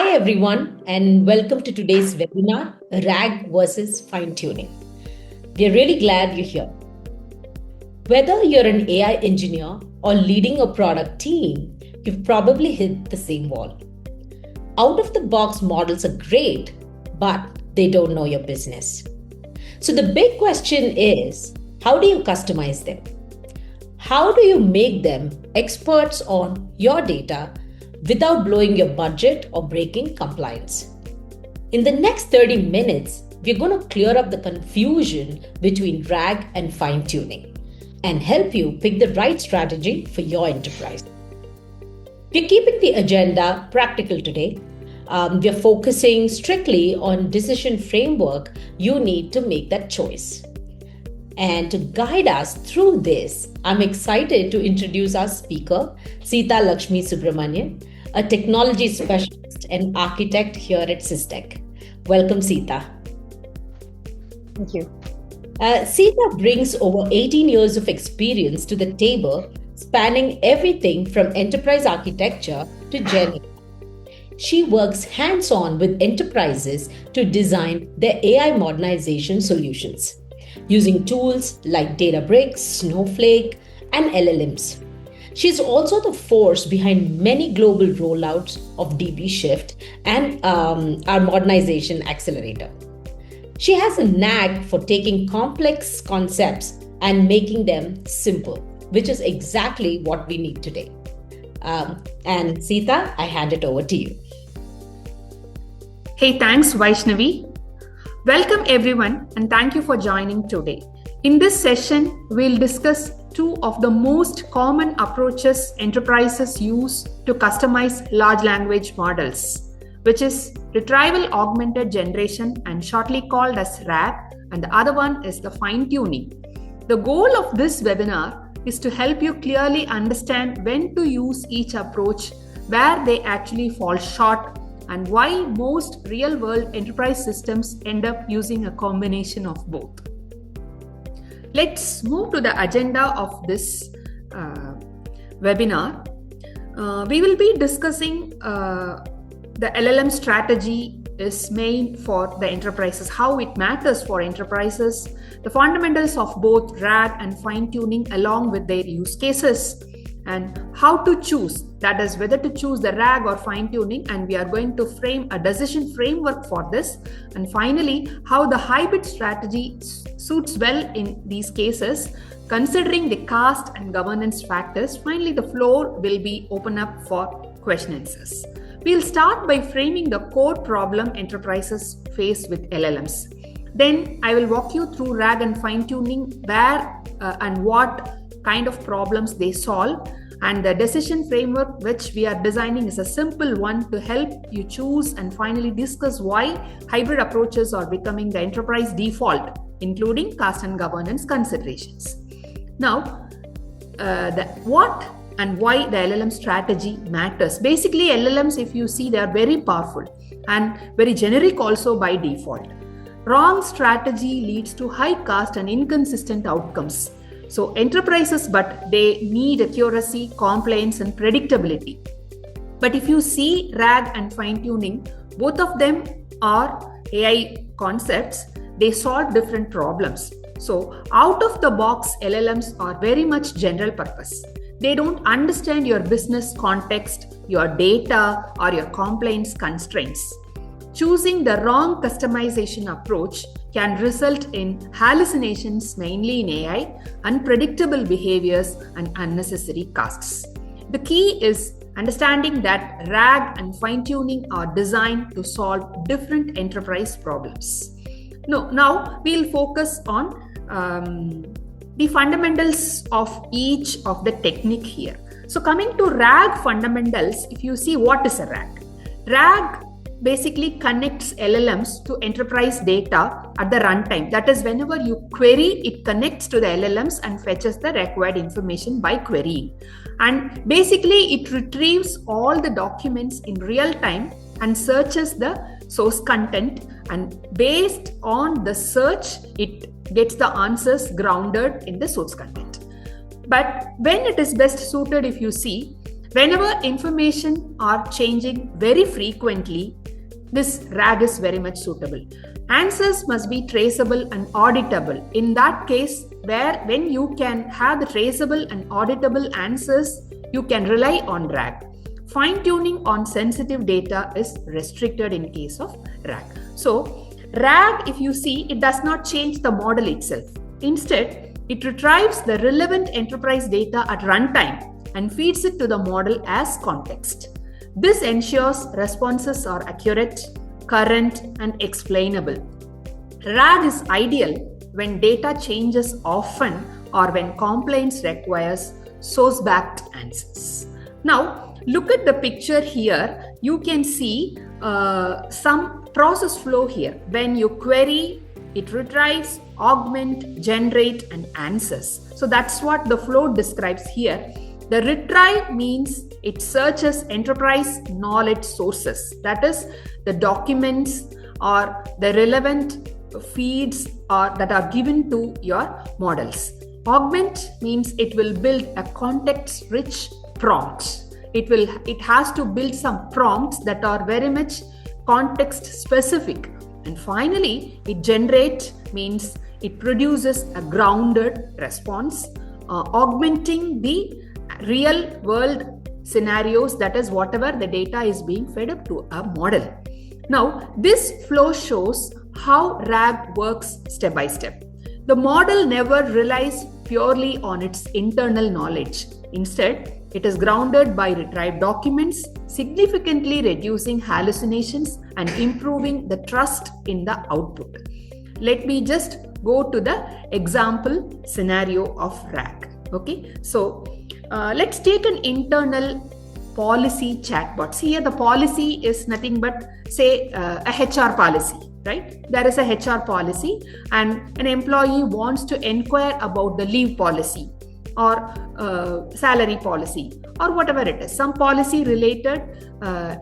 Hi, everyone, and welcome to today's webinar, RAG versus Fine Tuning. We're really glad you're here. Whether you're an AI engineer or leading a product team, you've probably hit the same wall. Out of the box models are great, but they don't know your business. So the big question is, how do you customize them? How do you make them experts on your data without blowing your budget or breaking compliance? In the next 30 minutes, we're going to clear up the confusion between RAG and fine-tuning and help you pick the right strategy for your enterprise. We're keeping the agenda practical today. We're focusing strictly on decision framework you need to make that choice. And to guide us through this, I'm excited to introduce our speaker, Sita Lakshmi Subramanian, a technology specialist and architect here at Systech. Welcome, Sita. Thank you. Sita brings over 18 years of experience to the table, spanning everything from enterprise architecture to Gen AI. She works hands-on with enterprises to design their AI modernization solutions, using tools like Databricks, Snowflake, and LLMs. She's also the force behind many global rollouts of DB Shift and our modernization accelerator. She has a knack for taking complex concepts and making them simple, which is exactly what we need today. And Sita, I hand it over to you. Hey, thanks, Vaishnavi. Welcome everyone, and thank you for joining today. In this session, we'll discuss two of the most common approaches enterprises use to customize large language models, which is retrieval augmented generation and shortly called as RAG, and the other one is the fine-tuning. The goal of this webinar is to help you clearly understand when to use each approach, where they actually fall short, and why most real-world enterprise systems end up using a combination of both. Let's move to the agenda of this webinar. We will be discussing the LLM strategy is main for the enterprises, how it matters for enterprises, the fundamentals of both RAG and fine-tuning along with their use cases, and how to choose, that is whether to choose the RAG or fine-tuning, and we are going to frame a decision framework for this. And finally, how the hybrid strategy suits well in these cases, considering the cost and governance factors. Finally, the floor will be open up for question answers. We'll start by framing the core problem enterprises face with LLMs. Then I will walk you through RAG and fine-tuning, where and what kind of problems they solve, and the decision framework which we are designing is a simple one to help you choose, and finally discuss why hybrid approaches are becoming the enterprise default, including cost and governance considerations. Now, what and why the LLM strategy matters. Basically, LLMs, if you see, they are very powerful and very generic also by default. Wrong strategy leads to high cost and inconsistent outcomes. So enterprises, but they need accuracy, compliance, and predictability. But if you see RAG and fine-tuning, both of them are AI concepts. They solve different problems. So out of the box, LLMs are very much general purpose. They don't understand your business context, your data, or your compliance constraints. Choosing the wrong customization approach can result in hallucinations, mainly in AI, unpredictable behaviors, and unnecessary costs. The key is understanding that RAG and fine-tuning are designed to solve different enterprise problems. Now we'll focus on the fundamentals of each of the technique here. So coming to RAG fundamentals, if you see, what is a RAG? RAG basically connects LLMs to enterprise data at the runtime. That is, whenever you query, it connects to the LLMs and fetches the required information by querying. And basically, it retrieves all the documents in real time and searches the source content. And based on the search, it gets the answers grounded in the source content. But when it is best suited, if you see, Whenever information are changing very frequently, this RAG is very much suitable. Answers must be traceable and auditable. In that case, when you can have the traceable and auditable answers, you can rely on RAG. Fine-tuning on sensitive data is restricted in case of RAG. So, RAG, if you see, it does not change the model itself. Instead, it retrieves the relevant enterprise data at runtime and feeds it to the model as context. This ensures responses are accurate, current, and explainable. RAG is ideal when data changes often or when compliance requires source-backed answers. Now, look at the picture here. You can see some process flow here. When you query, it retrieves, augment, generate, and answers. So that's what the flow describes here. The retrieve means it searches enterprise knowledge sources, that is, the documents or the relevant feeds that are given to your models. Augment means it will build a context-rich prompt. It has to build some prompts that are very much context-specific. And finally, it generate means it produces a grounded response, augmenting the real world scenarios, that is whatever the data is being fed up to a model. Now, this flow shows how RAG works step by step. The model never relies purely on its internal knowledge. Instead, it is grounded by retrieved documents, significantly reducing hallucinations and improving the trust in the output. Let me just go to the example scenario of RAG. Okay, so let's take an internal policy chatbot. Here the policy is nothing but say a HR policy, right? There is a HR policy and an employee wants to inquire about the leave policy or salary policy or whatever it is, some policy related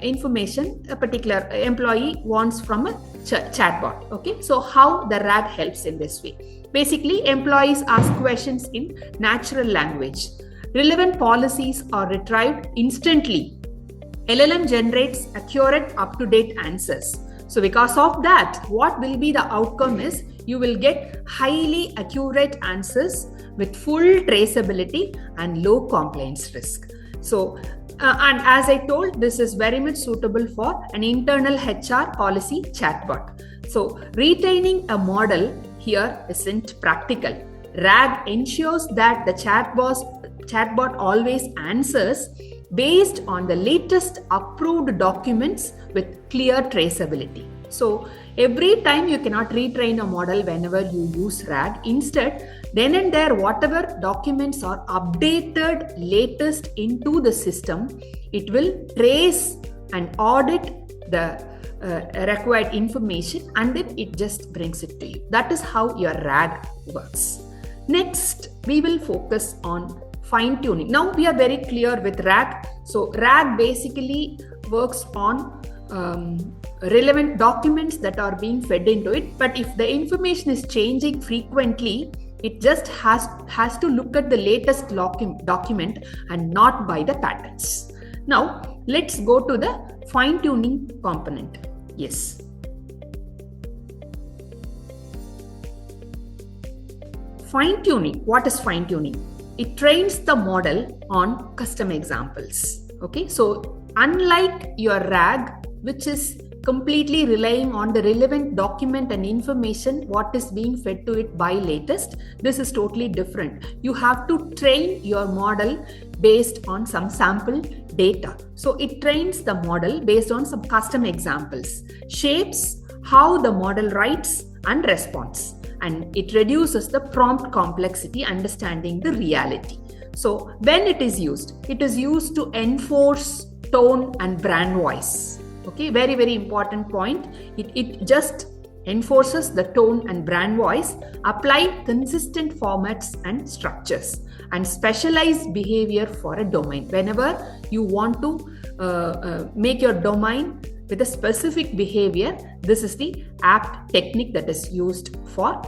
information a particular employee wants from a chatbot. Okay, so how the RAG helps in this way? Basically, employees ask questions in natural language. Relevant policies are retrieved instantly. LLM generates accurate, up-to-date answers. So because of that, what will be the outcome is you will get highly accurate answers with full traceability and low compliance risk. So, and as I told, this is very much suitable for an internal HR policy chatbot. So retaining a model here isn't practical. RAG ensures that the chatbot always answers based on the latest approved documents with clear traceability. So every time you cannot retrain a model whenever you use RAG. Instead, then and there, whatever documents are updated latest into the system, it will trace and audit the required information and then it just brings it to you. That is how your RAG works. Next, we will focus on fine-tuning. Now we are very clear with RAG. So RAG basically works on relevant documents that are being fed into it. But if the information is changing frequently, it just has to look at the latest document and not by the patterns. Now let's go to the fine-tuning component. Yes. Fine-tuning. What is fine-tuning? It trains the model on custom examples. Okay, so unlike your RAG, which is completely relying on the relevant document and information what is being fed to it by latest, this is totally different. You have to train your model based on some sample data. So it trains the model based on some custom examples, shapes how the model writes and responds, and it reduces the prompt complexity, understanding the reality. So when it is used to enforce tone and brand voice. Okay, very, very important point. It just enforces the tone and brand voice, apply consistent formats and structures, and specialize behavior for a domain. Whenever you want to make your domain with a specific behavior, this is the apt technique that is used for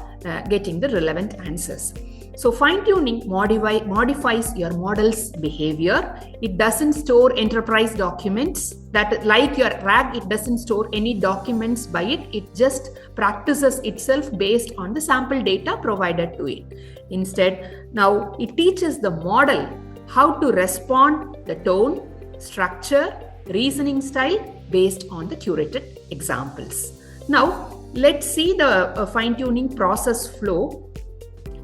getting the relevant answers. So fine-tuning modifies your model's behavior. It doesn't store enterprise documents. That, like your RAG, it doesn't store any documents by it. It just practices itself based on the sample data provided to it. Instead, now it teaches the model how to respond the tone, structure, reasoning style based on the curated examples. Now, let's see the fine-tuning process flow.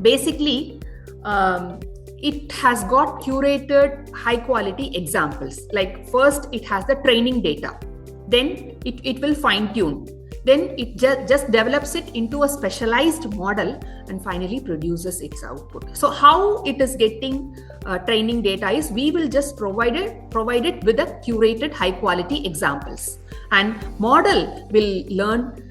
Basically, it has got curated high quality examples. Like first it has the training data, then it will fine tune, then it just develops it into a specialized model, and finally produces its output. So how it is getting training data is, we will just provide it with a curated high quality examples, and model will learn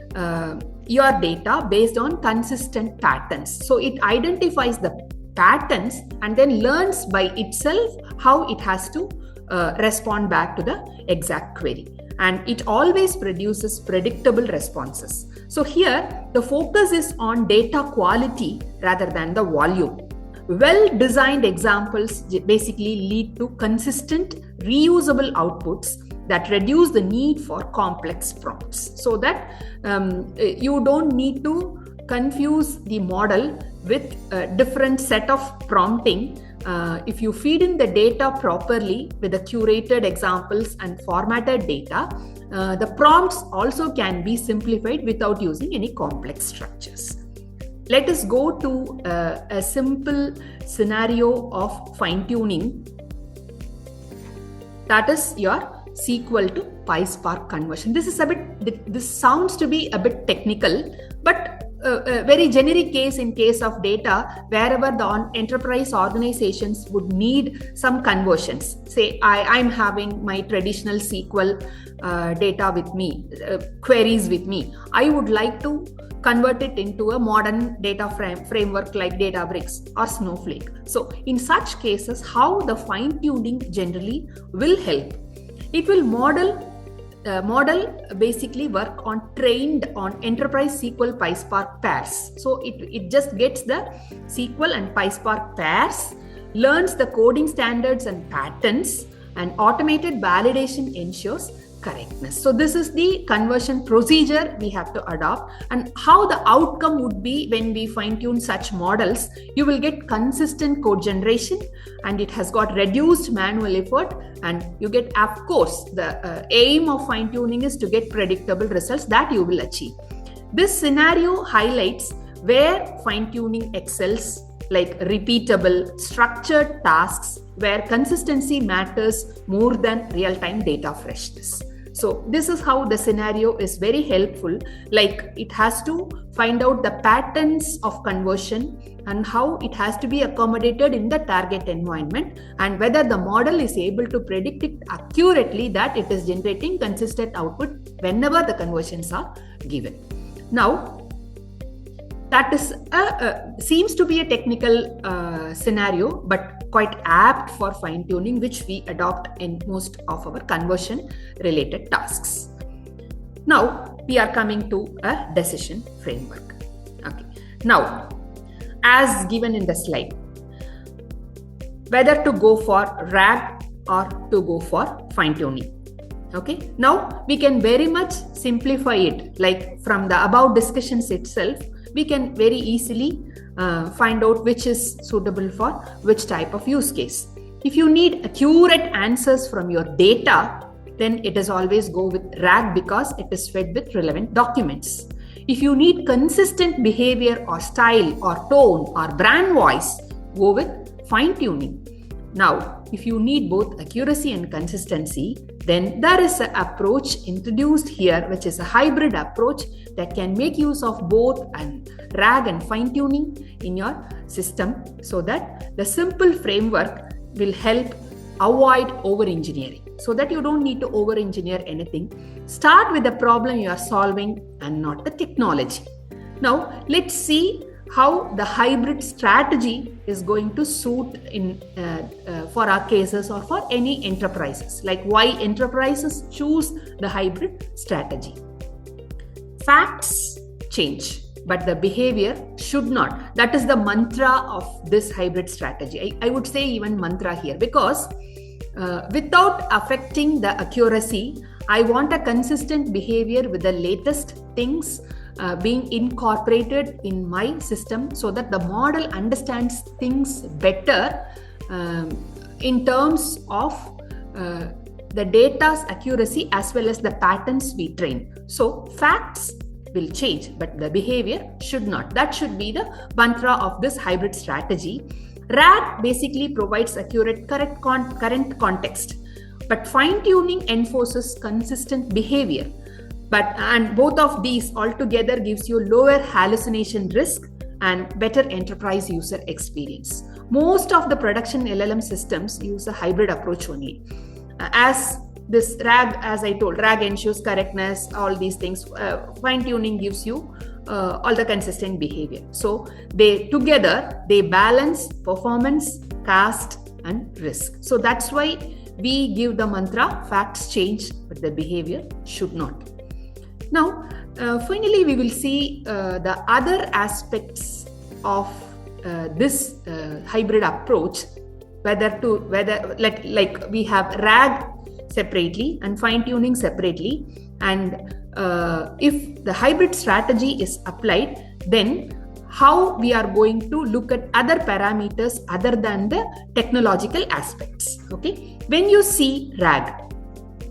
your data based on consistent patterns. So it identifies the patterns and then learns by itself how it has to respond back to the exact query. And it always produces predictable responses. So here the focus is on data quality rather than the volume. Well-designed examples basically lead to consistent, reusable outputs that reduce the need for complex prompts, so that you don't need to confuse the model with a different set of prompting. If you feed in the data properly with the curated examples and formatted data, the prompts also can be simplified without using any complex structures. Let us go to a simple scenario of fine-tuning. That is your SQL to PySpark conversion. This sounds to be a bit technical, but a very generic case in case of data wherever the enterprise organizations would need some conversions. Say I'm having my traditional SQL data with me, queries with me. I would like to convert it into a modern data framework like Databricks or Snowflake. So in such cases, how the fine-tuning generally will help? It will model basically work on trained on enterprise SQL PySpark pairs. So it just gets the SQL and PySpark pairs, learns the coding standards and patterns, and automated validation ensures correctness. So this is the conversion procedure we have to adopt, and how the outcome would be when we fine-tune such models. You will get consistent code generation, and it has got reduced manual effort, and you get, of course, the aim of fine-tuning is to get predictable results that you will achieve. This scenario highlights where fine-tuning excels, like repeatable, structured tasks where consistency matters more than real-time data freshness. So this is how the scenario is very helpful. Like it has to find out the patterns of conversion and how it has to be accommodated in the target environment, and whether the model is able to predict it accurately that it is generating consistent output whenever the conversions are given. Now, that is seems to be a technical scenario, but quite apt for fine-tuning, which we adopt in most of our conversion-related tasks. Now, we are coming to a decision framework. Okay. Now, as given in the slide, whether to go for RAG or to go for fine-tuning. Okay. Now, we can very much simplify it. Like from the above discussions itself, we can very easily find out which is suitable for which type of use case. If you need accurate answers from your data, then it is always go with RAG because it is fed with relevant documents. If you need consistent behavior or style or tone or brand voice, go with fine-tuning. Now, if you need both accuracy and consistency, then there is an approach introduced here, which is a hybrid approach that can make use of both and RAG and fine-tuning in your system, so that the simple framework will help avoid over-engineering, so that you don't need to over-engineer anything. Start with the problem you are solving and not the technology. Now, let's see how the hybrid strategy is going to suit in for our cases or for any enterprises, like why enterprises choose the hybrid strategy. Facts change, but the behavior should not. That is the mantra of this hybrid strategy. I would say even mantra here, because without affecting the accuracy, I want a consistent behavior with the latest things being incorporated in my system, so that the model understands things better in terms of the data's accuracy as well as the patterns we train. So facts will change, but the behavior should not. That should be the mantra of this hybrid strategy. RAG basically provides accurate current context, but fine-tuning enforces consistent behavior. And both of these altogether gives you lower hallucination risk and better enterprise user experience. Most of the production LLM systems use a hybrid approach only. As this RAG, as I told, RAG ensures correctness, all these things. Fine-tuning gives you all the consistent behavior. So they balance performance, cost, and risk. So that's why we give the mantra, facts change, but the behavior should not. Now, finally, we will see the other aspects of this hybrid approach, whether like we have RAG separately and fine-tuning separately, and if the hybrid strategy is applied, then how we are going to look at other parameters other than the technological aspects. Okay, when you see RAG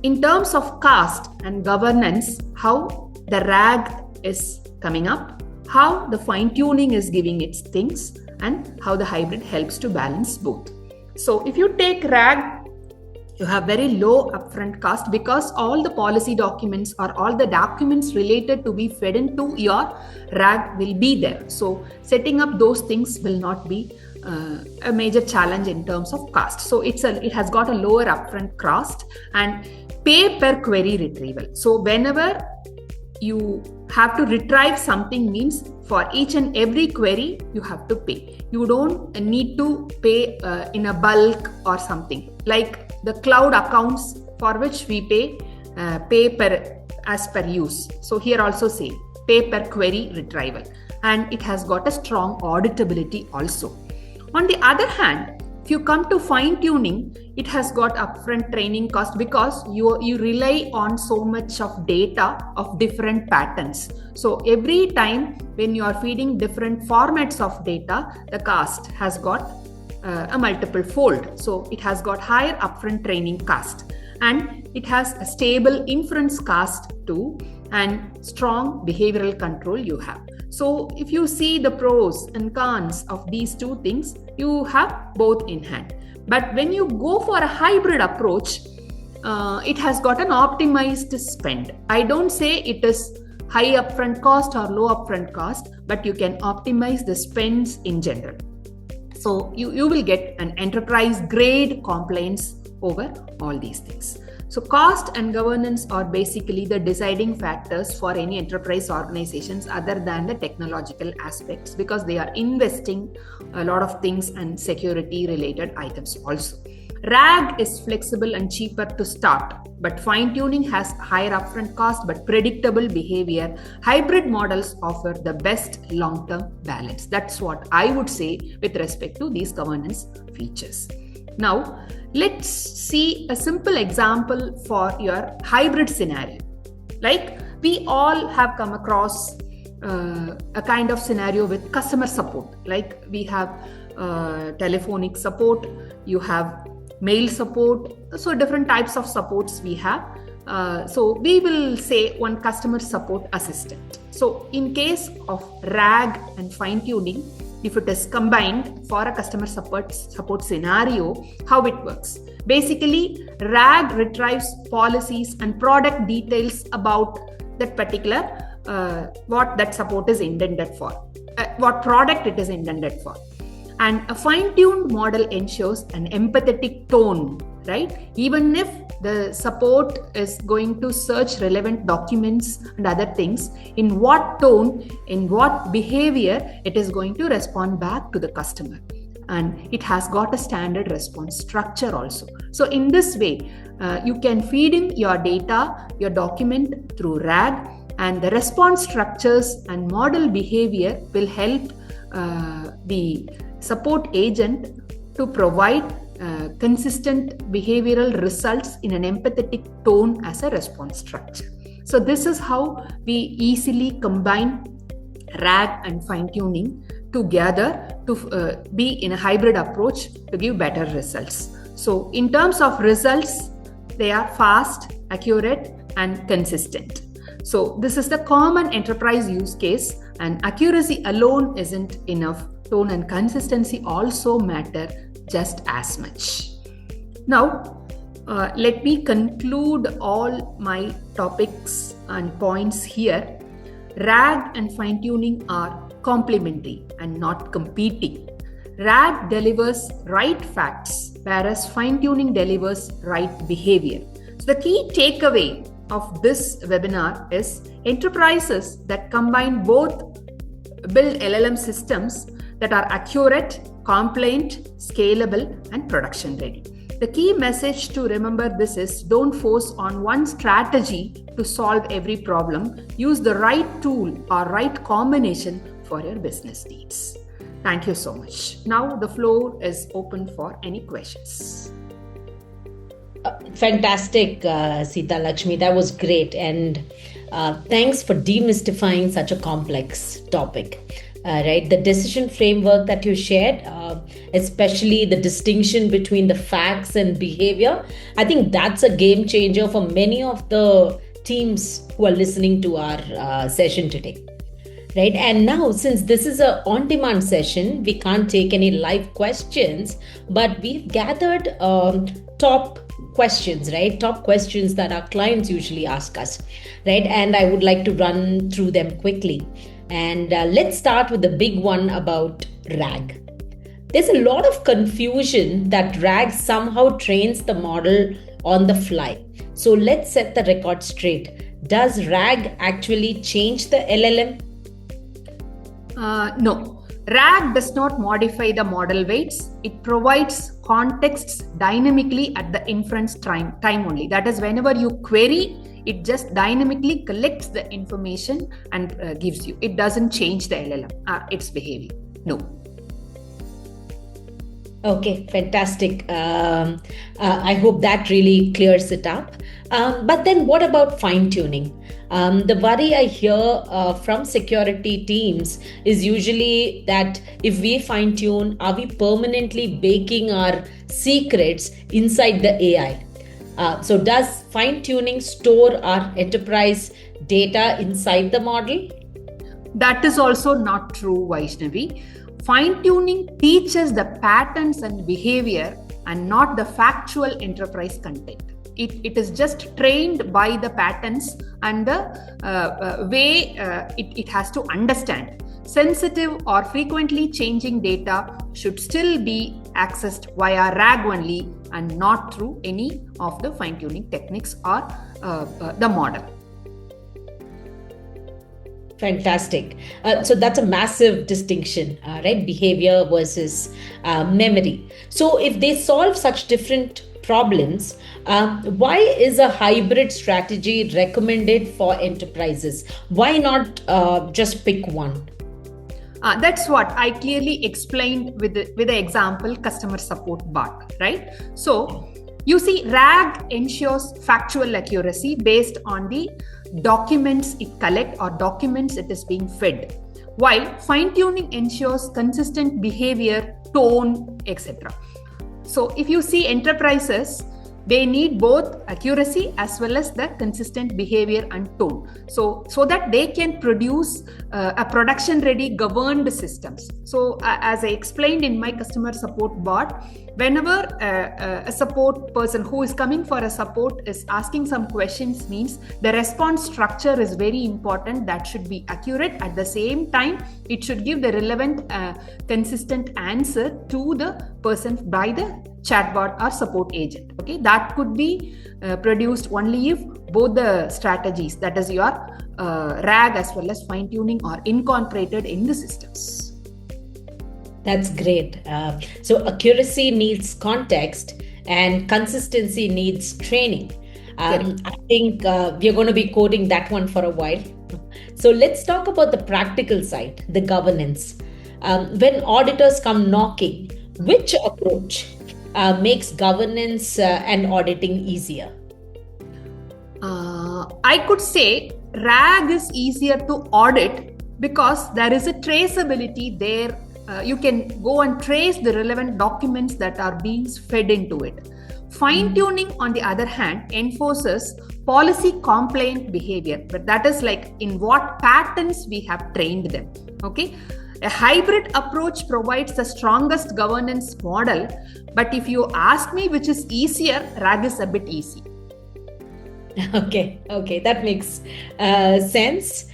in terms of cost and governance, how the RAG is coming up, how the fine-tuning is giving its things, and how the hybrid helps to balance both. So if you take RAG, you have very low upfront cost, because all the policy documents or all the documents related to be fed into your RAG will be there. So setting up those things will not be a major challenge in terms of cost. So it has got a lower upfront cost and pay per query retrieval. So whenever you have to retrieve something, means for each and every query you have to pay. You don't need to pay in a bulk or something like the cloud accounts, for which we pay per as per use. So here also say pay per query retrieval, and it has got a strong auditability also. On the other hand, if you come to fine tuning, it has got upfront training cost, because you rely on so much of data of different patterns. So every time when you are feeding different formats of data, the cost has got a multiple fold. So it has got higher upfront training cost, and it has a stable inference cost too, and strong behavioral control you have. So if you see the pros and cons of these two things, you have both in hand. But when you go for a hybrid approach, it has got an optimized spend. I don't say it is high upfront cost or low upfront cost, but you can optimize the spends in general. So you will get an enterprise grade compliance over all these things. So cost and governance are basically the deciding factors for any enterprise organizations other than the technological aspects, because they are investing a lot of things and security related items also. RAG is flexible and cheaper to start, but fine-tuning has higher upfront cost but predictable behavior. Hybrid models offer the best long-term balance. That's what I would say with respect to these governance features. Now, let's see a simple example for your hybrid scenario. Like we all have come across a kind of scenario with customer support. Like we have telephonic support, you have mail support, so different types of supports we have. So we will say one customer support assistant. So in case of RAG and fine-tuning, if it is combined for a customer support scenario, how it works. Basically, RAG retrieves policies and product details about that particular what that support is intended for, what product it is intended for. And a fine-tuned model ensures an empathetic tone, right? Even if the support is going to search relevant documents and other things, in what tone, in what behavior it is going to respond back to the customer. And it has got a standard response structure also. So in this way, you can feed in your data, your document through RAG, and the response structures and model behavior will help the support agent to provide consistent behavioral results in an empathetic tone as a response structure. So this is how we easily combine RAG and fine-tuning together to be in a hybrid approach to give better results. So in terms of results, they are fast, accurate, and consistent. So this is the common enterprise use case, and accuracy alone isn't enough. Tone and consistency also matter just as much. Now, let me conclude all my topics and points here. RAG and fine-tuning are complementary and not competing. RAG delivers right facts, whereas fine-tuning delivers right behavior. So the key takeaway of this webinar is enterprises that combine both build LLM systems that are accurate, compliant, scalable, and production ready. The key message to remember this is don't force on one strategy to solve every problem. Use the right tool or right combination for your business needs. Thank you so much. Now the floor is open for any questions. Fantastic, Sita Lakshmi. That was great. And thanks for demystifying such a complex topic. Right, the decision framework that you shared, especially the distinction between the facts and behavior, I think that's a game changer for many of the teams who are listening to our session today. Right, and now since this is a on-demand session, we can't take any live questions, but we've gathered top questions, right? Top questions that our clients usually ask us, right? And I would like to run through them quickly. And let's start with the big one about RAG. There's a lot of confusion that RAG somehow trains the model on the fly. So let's set the record straight. Does RAG actually change the LLM? No. RAG does not modify the model weights. It provides contexts dynamically at the inference time only. That is, whenever you query, it just dynamically collects the information and gives you. It doesn't change the LLM, its behavior. No. Okay, fantastic. I hope that really clears it up. But then what about fine-tuning? The worry I hear from security teams is usually that if we fine-tune, are we permanently baking our secrets inside the AI? So does fine-tuning store our enterprise data inside the model? That is also not true, Vaishnavi. Fine-tuning teaches the patterns and behavior and not the factual enterprise content. It is just trained by the patterns and the way it has to understand. Sensitive or frequently changing data should still be accessed via RAG only and not through any of the fine-tuning techniques or the model. Fantastic. So that's a massive distinction, right? Behavior versus memory. So if they solve such different problems, why is a hybrid strategy recommended for enterprises? Why not just pick one? That's what I clearly explained with the example customer support bot, right? So you see, RAG ensures factual accuracy based on the documents it collects or documents it is being fed, while fine-tuning ensures consistent behavior, tone, etc. So if you see enterprises, they need both accuracy as well as the consistent behavior and tone. So that they can produce a production-ready governed systems. So as I explained in my customer support bot, whenever a support person who is coming for a support is asking some questions, means the response structure is very important. That should be accurate. At the same time, it should give the relevant, consistent answer to the person by the chatbot or support agent. Okay, that could be produced only if both the strategies, that is your RAG as well as fine-tuning, are incorporated in the systems. That's great. So accuracy needs context and consistency needs training. I think we're going to be coding that one for a while. So let's talk about the practical side, the governance. When auditors come knocking, which approach makes governance and auditing easier? I could say RAG is easier to audit because there is a traceability there. You can go and trace the relevant documents that are being fed into it. Fine tuning, on the other hand, enforces policy compliant behavior, but that is like in what patterns we have trained them. Okay. A hybrid approach provides the strongest governance model, but if you ask me which is easier, RAG is a bit easy. Okay, that makes sense.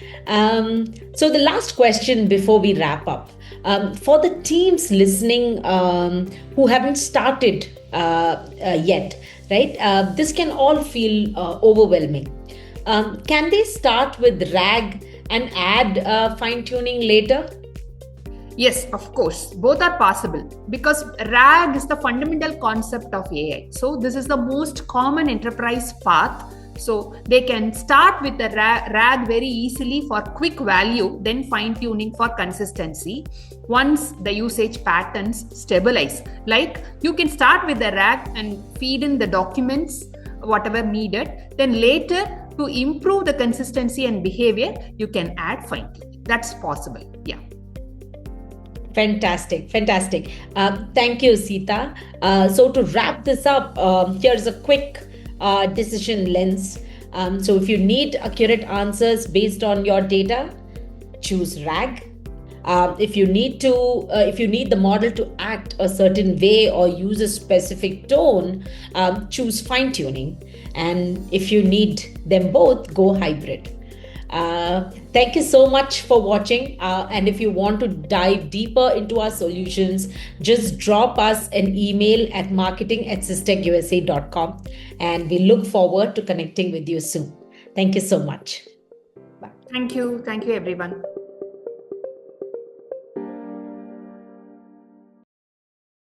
So, the last question before we wrap up, for the teams listening who haven't started yet, right? This can all feel overwhelming. Can they start with RAG and add fine tuning later? Yes, of course, both are possible because RAG is the fundamental concept of AI. So, this is the most common enterprise path. So, they can start with the RAG very easily for quick value, then fine tuning for consistency. Once the usage patterns stabilize, like you can start with the RAG and feed in the documents, whatever needed, then later to improve the consistency and behavior, you can add fine tuning. That's possible. Yeah. Fantastic. Thank you, Sita. So to wrap this up, here's a quick decision lens. So if you need accurate answers based on your data, choose RAG. If you need the model to act a certain way or use a specific tone, choose fine tuning. And if you need them both, go hybrid. Thank you so much for watching. And if you want to dive deeper into our solutions, just drop us an email at marketing@systecusa.com. And we look forward to connecting with you soon. Thank you so much. Bye. Thank you. Thank you, everyone.